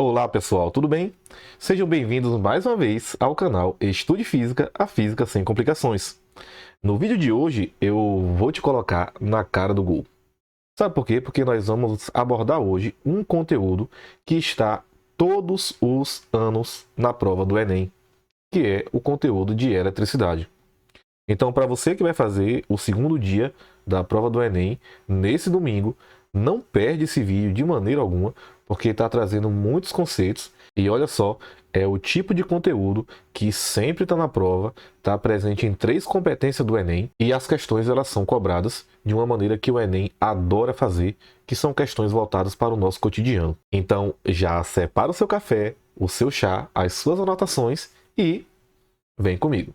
Olá pessoal, tudo bem? Sejam bem-vindos mais uma vez ao canal Estude Física, a Física Sem Complicações. No vídeo de hoje eu vou te colocar na cara do gol. Sabe por quê? Porque nós vamos abordar hoje um conteúdo que está todos os anos na prova do Enem, que é o conteúdo de eletricidade. Então, para você que vai fazer o segundo dia da prova do Enem, nesse domingo, não perde esse vídeo de maneira alguma, porque está trazendo muitos conceitos. E olha só, é o tipo de conteúdo que sempre está na prova, está presente em 3 competências do Enem, e as questões elas são cobradas de uma maneira que o Enem adora fazer, que são questões voltadas para o nosso cotidiano. Então, já separa o seu café, o seu chá, as suas anotações e vem comigo.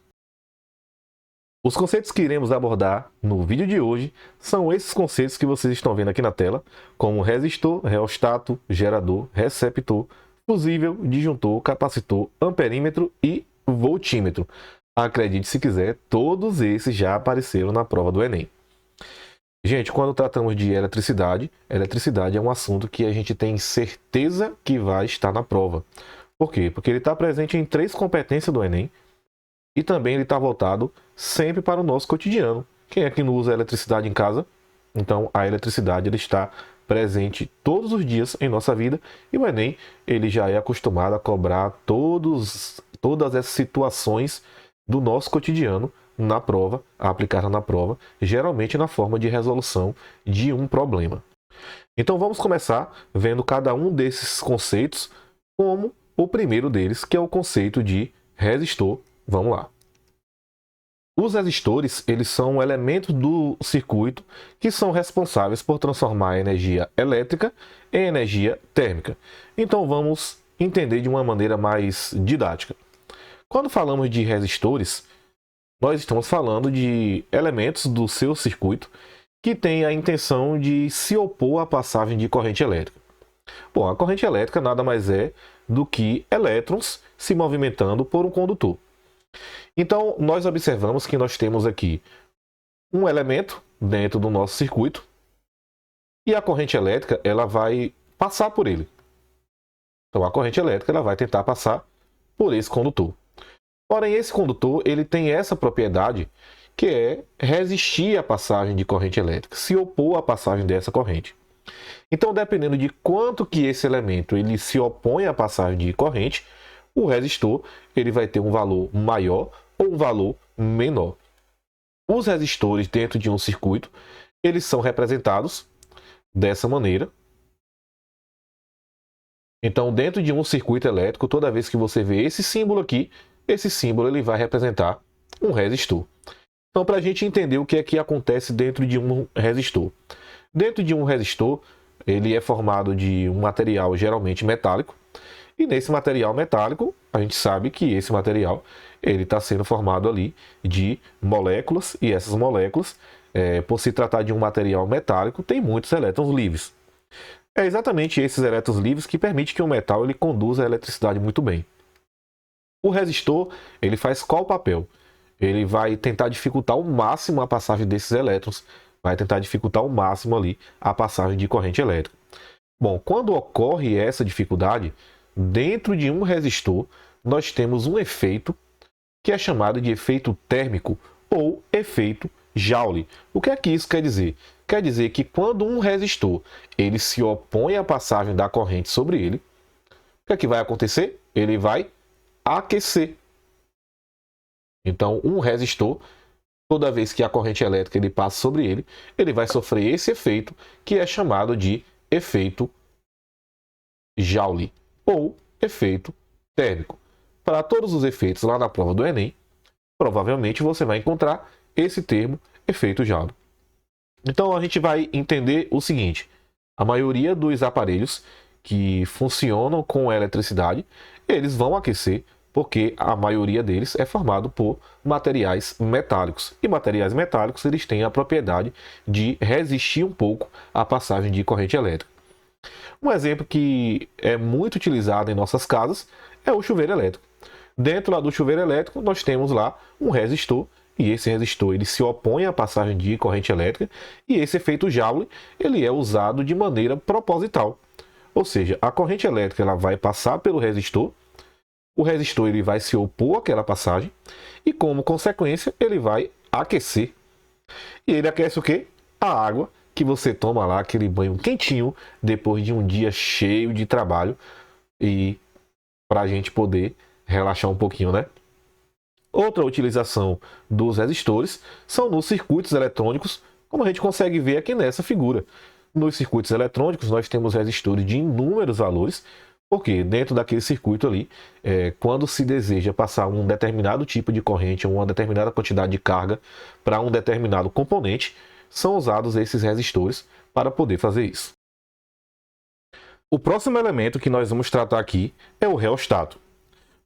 Os conceitos que iremos abordar no vídeo de hoje são esses conceitos que vocês estão vendo aqui na tela, como resistor, reostato, gerador, receptor, fusível, disjuntor, capacitor, amperímetro e voltímetro. Acredite se quiser, todos esses já apareceram na prova do Enem. Gente, quando tratamos de eletricidade é um assunto que a gente tem certeza que vai estar na prova. Por quê? Porque ele está presente em 3 competências do Enem, e também ele está voltado sempre para o nosso cotidiano. Quem é que não usa eletricidade em casa? Então, a eletricidade ele está presente todos os dias em nossa vida. E o Enem ele já é acostumado a cobrar todas essas situações do nosso cotidiano na prova, aplicada na prova, geralmente na forma de resolução de um problema. Então, vamos começar vendo cada um desses conceitos, como o primeiro deles, que é o conceito de resistor. Vamos lá. Os resistores, eles são elementos do circuito que são responsáveis por transformar a energia elétrica em energia térmica. Então vamos entender de uma maneira mais didática. Quando falamos de resistores, nós estamos falando de elementos do seu circuito que têm a intenção de se opor à passagem de corrente elétrica. Bom, a corrente elétrica nada mais é do que elétrons se movimentando por um condutor. Então, nós observamos que nós temos aqui um elemento dentro do nosso circuito e a corrente elétrica ela vai passar por ele. Então, a corrente elétrica ela vai tentar passar por esse condutor. Porém, esse condutor ele tem essa propriedade que é resistir à passagem de corrente elétrica, se opor à passagem dessa corrente. Então, dependendo de quanto que esse elemento ele se opõe à passagem de corrente, o resistor ele vai ter um valor maior ou um valor menor. Os resistores dentro de um circuito, eles são representados dessa maneira. Então, dentro de um circuito elétrico, toda vez que você vê esse símbolo aqui, esse símbolo ele vai representar um resistor. Então, para a gente entender o que é que acontece dentro de um resistor. Dentro de um resistor, ele é formado de um material geralmente metálico. E nesse material metálico, a gente sabe que esse material ele está sendo formado ali de moléculas, e essas moléculas, por se tratar de um material metálico, tem muitos elétrons livres. É exatamente esses elétrons livres que permitem que o metal ele conduza a eletricidade muito bem. O resistor ele faz qual papel? Ele vai tentar dificultar ao máximo a passagem desses elétrons, vai tentar dificultar ao máximo ali a passagem de corrente elétrica. Bom, quando ocorre essa dificuldade, dentro de um resistor, nós temos um efeito que é chamado de efeito térmico ou efeito Joule. O que é que isso quer dizer? Quer dizer que quando um resistor ele se opõe à passagem da corrente sobre ele, o que é que vai acontecer? Ele vai aquecer. Então, um resistor, toda vez que a corrente elétrica ele passa sobre ele, ele vai sofrer esse efeito que é chamado de efeito Joule ou efeito térmico. Para todos os efeitos lá na prova do Enem, provavelmente você vai encontrar esse termo, efeito Joule. Então a gente vai entender o seguinte: a maioria dos aparelhos que funcionam com eletricidade, eles vão aquecer porque a maioria deles é formado por materiais metálicos. E materiais metálicos eles têm a propriedade de resistir um pouco à passagem de corrente elétrica. Um exemplo que é muito utilizado em nossas casas é o chuveiro elétrico. Dentro lá do chuveiro elétrico, nós temos lá um resistor, e esse resistor ele se opõe à passagem de corrente elétrica, e esse efeito Joule ele é usado de maneira proposital. Ou seja, a corrente elétrica ela vai passar pelo resistor, o resistor ele vai se opor àquela passagem e, como consequência, ele vai aquecer. E ele aquece o quê? A água que você toma lá, aquele banho quentinho, depois de um dia cheio de trabalho e para a gente poder relaxar um pouquinho, né? Outra utilização dos resistores são nos circuitos eletrônicos, como a gente consegue ver aqui nessa figura. Nos circuitos eletrônicos, nós temos resistores de inúmeros valores, porque dentro daquele circuito ali, quando se deseja passar um determinado tipo de corrente ou uma determinada quantidade de carga para um determinado componente, são usados esses resistores para poder fazer isso. O próximo elemento que nós vamos tratar aqui é o reostato.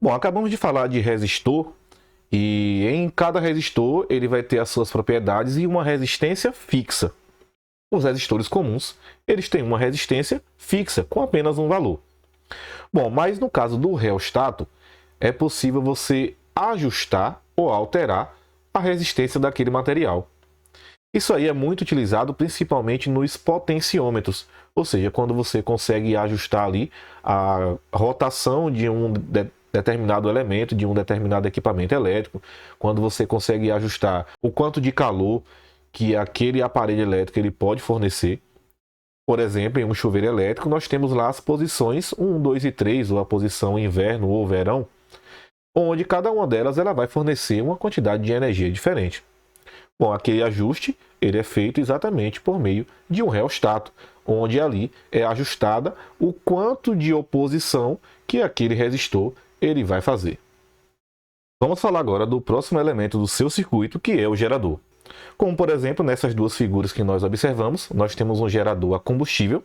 Bom, acabamos de falar de resistor, e em cada resistor ele vai ter as suas propriedades e uma resistência fixa. Os resistores comuns, eles têm uma resistência fixa com apenas um valor. Bom, mas no caso do reostato, é possível você ajustar ou alterar a resistência daquele material. Isso aí é muito utilizado principalmente nos potenciômetros, ou seja, quando você consegue ajustar ali a rotação de um determinado elemento, de um determinado equipamento elétrico, quando você consegue ajustar o quanto de calor que aquele aparelho elétrico ele pode fornecer. Por exemplo, em um chuveiro elétrico, nós temos lá as posições 1, 2 e 3, ou a posição inverno ou verão, onde cada uma delas ela vai fornecer uma quantidade de energia diferente. Bom, aquele ajuste ele é feito exatamente por meio de um reostato, onde ali é ajustada o quanto de oposição que aquele resistor ele vai fazer. Vamos falar agora do próximo elemento do seu circuito, que é o gerador. Como, por exemplo, nessas duas figuras que nós observamos, nós temos um gerador a combustível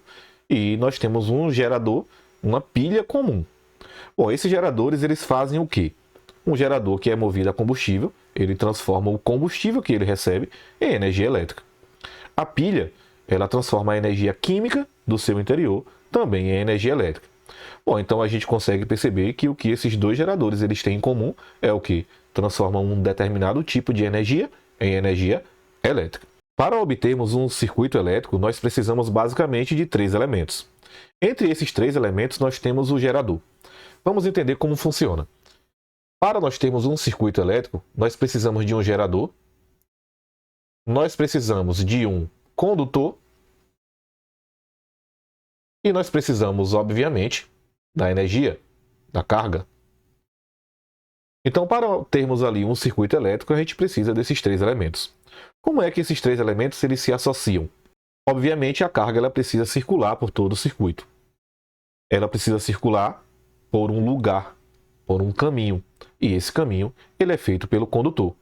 e nós temos um gerador, uma pilha comum. Bom, esses geradores eles fazem o quê? Um gerador que é movido a combustível, ele transforma o combustível que ele recebe em energia elétrica. A pilha, ela transforma a energia química do seu interior também em energia elétrica. Bom, então a gente consegue perceber que o que esses dois geradores eles têm em comum é o que transforma um determinado tipo de energia em energia elétrica. Para obtermos um circuito elétrico, nós precisamos basicamente de 3 elementos. Entre esses 3 elementos, nós temos o gerador. Vamos entender como funciona. Para nós termos um circuito elétrico, nós precisamos de um gerador, nós precisamos de um condutor e nós precisamos, obviamente, da energia, da carga. Então, para termos ali um circuito elétrico, a gente precisa desses 3 elementos. Como é que esses 3 elementos eles se associam? Obviamente, a carga ela precisa circular por todo o circuito. Ela precisa circular por um lugar, por um caminho. E esse caminho ele é feito pelo condutor.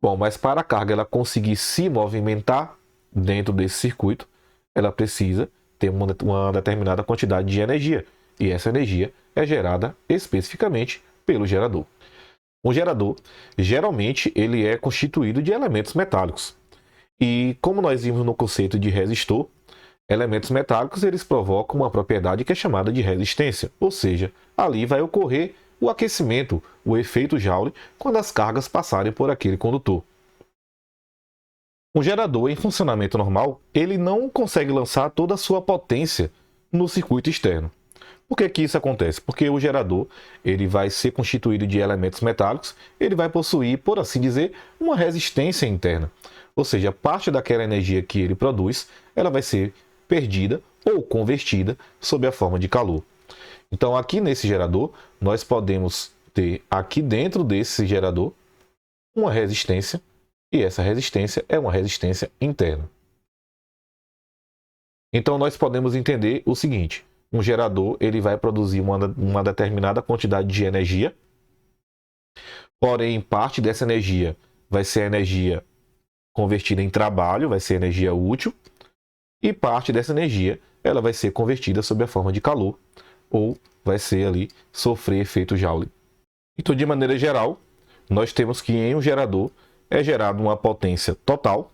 Bom, mas para a carga ela conseguir se movimentar dentro desse circuito, ela precisa ter uma determinada quantidade de energia. E essa energia é gerada especificamente pelo gerador. Um gerador, geralmente, ele é constituído de elementos metálicos. E como nós vimos no conceito de resistor, elementos metálicos eles provocam uma propriedade que é chamada de resistência. Ou seja, ali vai ocorrer o aquecimento, o efeito Joule, quando as cargas passarem por aquele condutor. Um gerador em funcionamento normal, ele não consegue lançar toda a sua potência no circuito externo. Por que que isso acontece? Porque o gerador ele vai ser constituído de elementos metálicos, ele vai possuir, por assim dizer, uma resistência interna. Ou seja, parte daquela energia que ele produz, ela vai ser perdida ou convertida sob a forma de calor. Então, aqui nesse gerador, nós podemos ter aqui dentro desse gerador uma resistência, e essa resistência é uma resistência interna. Então, nós podemos entender o seguinte: um gerador ele vai produzir uma determinada quantidade de energia, porém, parte dessa energia vai ser energia convertida em trabalho, vai ser energia útil, e parte dessa energia ela vai ser convertida sob a forma de calor, ou vai ser ali sofrer efeito Joule. Então, de maneira geral, nós temos que em um gerador é gerada uma potência total.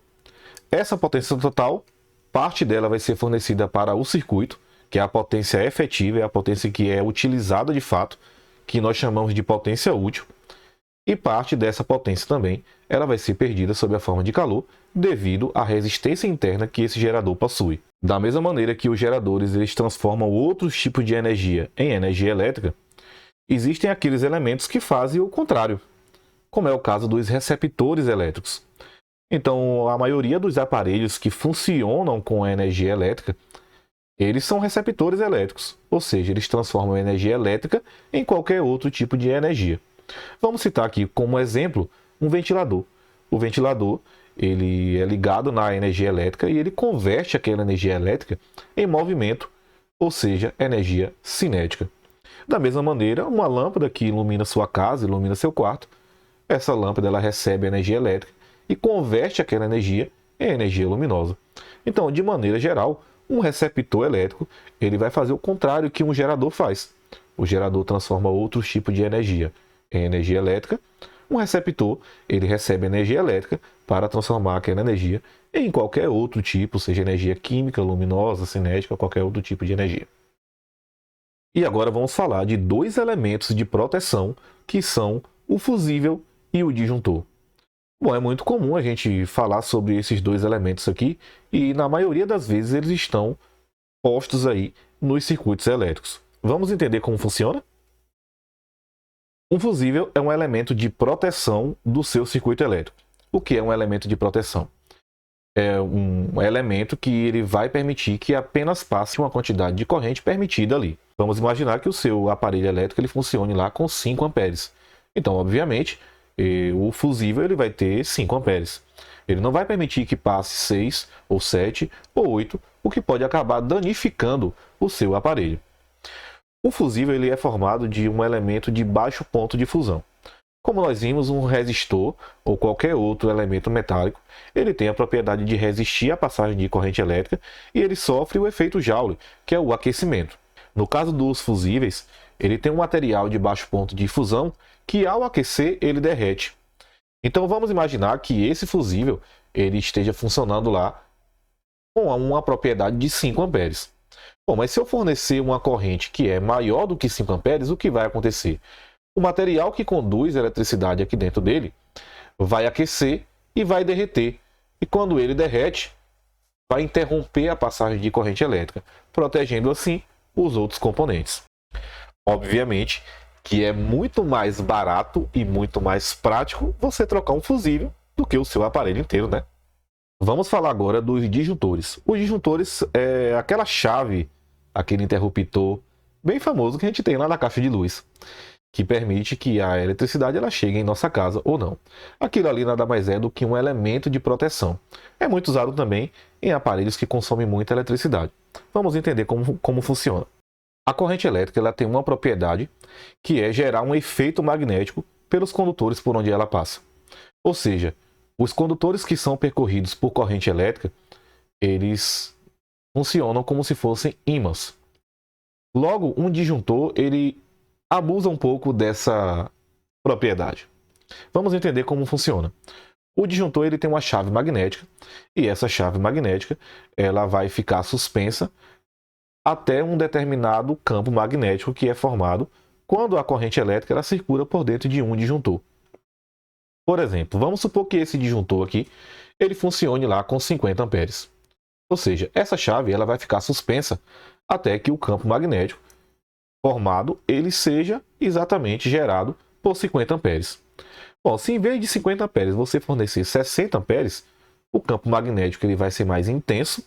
Essa potência total, parte dela vai ser fornecida para o circuito, que é a potência efetiva, é a potência que é utilizada de fato, que nós chamamos de potência útil. E parte dessa potência também ela vai ser perdida sob a forma de calor devido à resistência interna que esse gerador possui. Da mesma maneira que os geradores eles transformam outros tipos de energia em energia elétrica, existem aqueles elementos que fazem o contrário, como é o caso dos receptores elétricos. Então, a maioria dos aparelhos que funcionam com a energia elétrica, eles são receptores elétricos, ou seja, eles transformam a energia elétrica em qualquer outro tipo de energia. Vamos citar aqui como exemplo um ventilador. O ventilador ele é ligado na energia elétrica e ele converte aquela energia elétrica em movimento, ou seja, energia cinética. Da mesma maneira, uma lâmpada que ilumina sua casa, ilumina seu quarto, essa lâmpada ela recebe energia elétrica e converte aquela energia em energia luminosa. Então, de maneira geral, um receptor elétrico ele vai fazer o contrário que um gerador faz. O gerador transforma outros tipos de energia em energia elétrica. Um receptor ele recebe energia elétrica para transformar aquela energia em qualquer outro tipo, seja energia química, luminosa, cinética, qualquer outro tipo de energia. E agora vamos falar de dois elementos de proteção que são o fusível e o disjuntor. Bom, é muito comum a gente falar sobre esses dois elementos aqui e na maioria das vezes eles estão postos aí nos circuitos elétricos. Vamos entender como funciona? Um fusível é um elemento de proteção do seu circuito elétrico. O que é um elemento de proteção? É um elemento que ele vai permitir que apenas passe uma quantidade de corrente permitida ali. Vamos imaginar que o seu aparelho elétrico ele funcione lá com 5 amperes. Então, obviamente, o fusível ele vai ter 5 amperes. Ele não vai permitir que passe 6 ou 7 ou 8, o que pode acabar danificando o seu aparelho. O fusível ele é formado de um elemento de baixo ponto de fusão. Como nós vimos, um resistor ou qualquer outro elemento metálico, ele tem a propriedade de resistir à passagem de corrente elétrica e ele sofre o efeito Joule, que é o aquecimento. No caso dos fusíveis, ele tem um material de baixo ponto de fusão que ao aquecer ele derrete. Então vamos imaginar que esse fusível ele esteja funcionando lá com uma propriedade de 5 amperes. Bom, mas se eu fornecer uma corrente que é maior do que 5 amperes, o que vai acontecer? O material que conduz a eletricidade aqui dentro dele vai aquecer e vai derreter. E quando ele derrete, vai interromper a passagem de corrente elétrica, protegendo assim os outros componentes. Obviamente que é muito mais barato e muito mais prático você trocar um fusível do que o seu aparelho inteiro, né? Vamos falar agora dos disjuntores. Os disjuntores é aquela chave, aquele interruptor bem famoso que a gente tem lá na caixa de luz, que permite que a eletricidade ela chegue em nossa casa ou não. Aquilo ali nada mais é do que um elemento de proteção. É muito usado também em aparelhos que consomem muita eletricidade. Vamos entender como funciona. A corrente elétrica ela tem uma propriedade que é gerar um efeito magnético pelos condutores por onde ela passa. Ou seja, os condutores que são percorridos por corrente elétrica, eles funcionam como se fossem ímãs. Logo, um disjuntor ele abusa um pouco dessa propriedade. Vamos entender como funciona. O disjuntor ele tem uma chave magnética e essa chave magnética ela vai ficar suspensa até um determinado campo magnético que é formado quando a corrente elétrica ela circula por dentro de um disjuntor. Por exemplo, vamos supor que esse disjuntor aqui ele funcione lá com 50 amperes. Ou seja, essa chave ela vai ficar suspensa até que o campo magnético formado ele seja exatamente gerado por 50 amperes. Bom, se em vez de 50 amperes você fornecer 60 amperes, o campo magnético ele vai ser mais intenso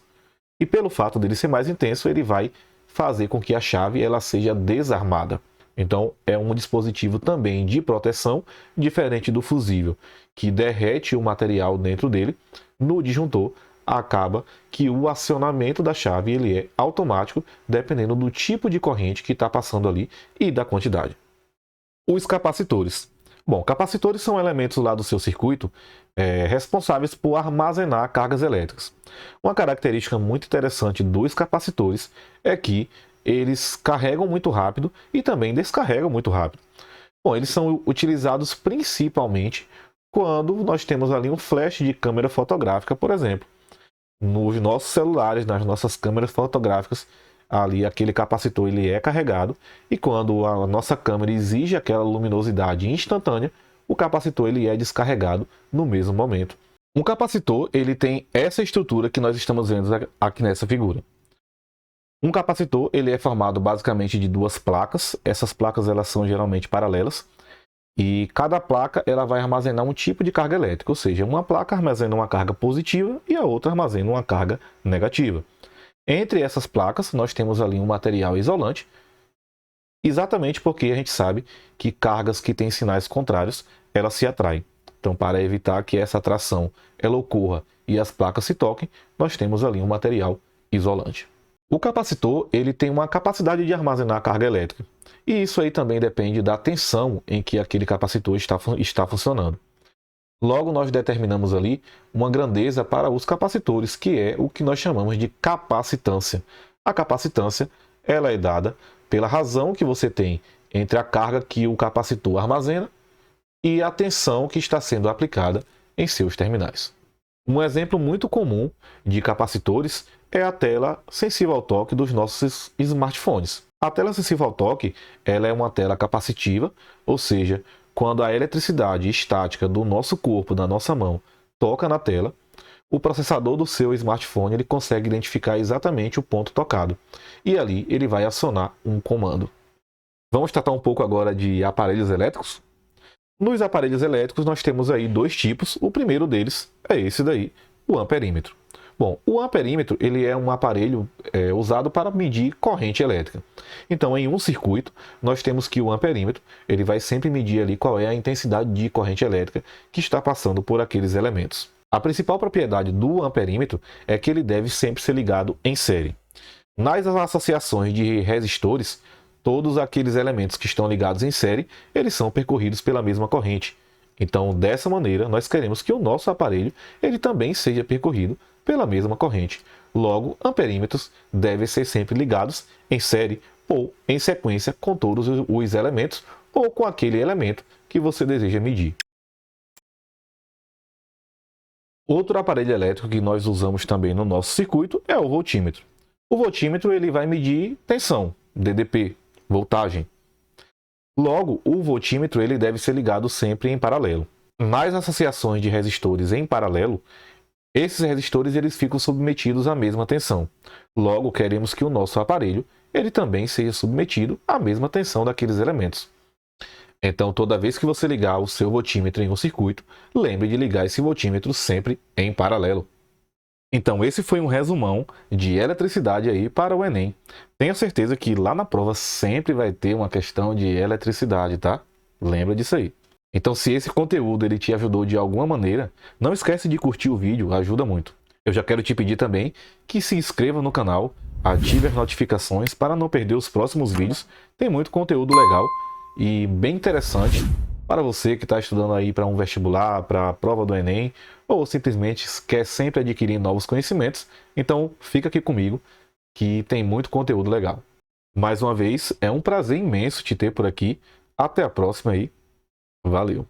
e pelo fato dele ser mais intenso, ele vai fazer com que a chave ela seja desarmada. Então, é um dispositivo também de proteção, diferente do fusível, que derrete o material dentro dele. No disjuntor, acaba que o acionamento da chave ele é automático, dependendo do tipo de corrente que está passando ali e da quantidade. Os capacitores. Bom, capacitores são elementos lá do seu circuito responsáveis por armazenar cargas elétricas. Uma característica muito interessante dos capacitores é que eles carregam muito rápido e também descarregam muito rápido. Bom, eles são utilizados principalmente quando nós temos ali um flash de câmera fotográfica, por exemplo. Nos nossos celulares, nas nossas câmeras fotográficas, ali aquele capacitor ele é carregado e quando a nossa câmera exige aquela luminosidade instantânea, o capacitor ele é descarregado no mesmo momento. Um capacitor ele tem essa estrutura que nós estamos vendo aqui nessa figura. Um capacitor ele é formado basicamente de duas placas. Essas placas elas são geralmente paralelas. E cada placa ela vai armazenar um tipo de carga elétrica, ou seja, uma placa armazena uma carga positiva e a outra armazena uma carga negativa. Entre essas placas, nós temos ali um material isolante, exatamente porque a gente sabe que cargas que têm sinais contrários, elas se atraem. Então, para evitar que essa atração ela ocorra e as placas se toquem, nós temos ali um material isolante. O capacitor ele tem uma capacidade de armazenar carga elétrica. E isso aí também depende da tensão em que aquele capacitor está funcionando. Logo, nós determinamos ali uma grandeza para os capacitores, que é o que nós chamamos de capacitância. A capacitância ela é dada pela razão que você tem entre a carga que o capacitor armazena e a tensão que está sendo aplicada em seus terminais. Um exemplo muito comum de capacitores é a tela sensível ao toque dos nossos smartphones. A tela sensível ao toque ela é uma tela capacitiva, ou seja, quando a eletricidade estática do nosso corpo, da nossa mão, toca na tela, o processador do seu smartphone ele consegue identificar exatamente o ponto tocado. E ali ele vai acionar um comando. Vamos tratar um pouco agora de aparelhos elétricos? Nos aparelhos elétricos nós temos aí dois tipos. O primeiro deles é esse daí, o amperímetro. Bom, o amperímetro ele é um aparelho usado para medir corrente elétrica. Então, em um circuito, nós temos que o amperímetro ele vai sempre medir ali qual é a intensidade de corrente elétrica que está passando por aqueles elementos. A principal propriedade do amperímetro é que ele deve sempre ser ligado em série. Nas associações de resistores, todos aqueles elementos que estão ligados em série, eles são percorridos pela mesma corrente. Então, dessa maneira, nós queremos que o nosso aparelho ele também seja percorrido pela mesma corrente. Logo, amperímetros devem ser sempre ligados em série ou em sequência com todos os elementos ou com aquele elemento que você deseja medir. Outro aparelho elétrico que nós usamos também no nosso circuito é o voltímetro. O voltímetro ele vai medir tensão, DDP, voltagem. Logo, o voltímetro ele deve ser ligado sempre em paralelo. Nas associações de resistores em paralelo, esses resistores eles ficam submetidos à mesma tensão. Logo, queremos que o nosso aparelho ele também seja submetido à mesma tensão daqueles elementos. Então, toda vez que você ligar o seu voltímetro em um circuito, lembre de ligar esse voltímetro sempre em paralelo. Então, esse foi um resumão de eletricidade aí para o Enem. Tenho certeza que lá na prova sempre vai ter uma questão de eletricidade, tá? Lembra disso aí. Então, se esse conteúdo ele te ajudou de alguma maneira, não esquece de curtir o vídeo, ajuda muito. Eu já quero te pedir também que se inscreva no canal, ative as notificações para não perder os próximos vídeos. Tem muito conteúdo legal e bem interessante para você que está estudando aí para um vestibular, para a prova do Enem, ou simplesmente quer sempre adquirir novos conhecimentos. Então, fica aqui comigo que tem muito conteúdo legal. Mais uma vez, é um prazer imenso te ter por aqui. Até a próxima aí. Valeu!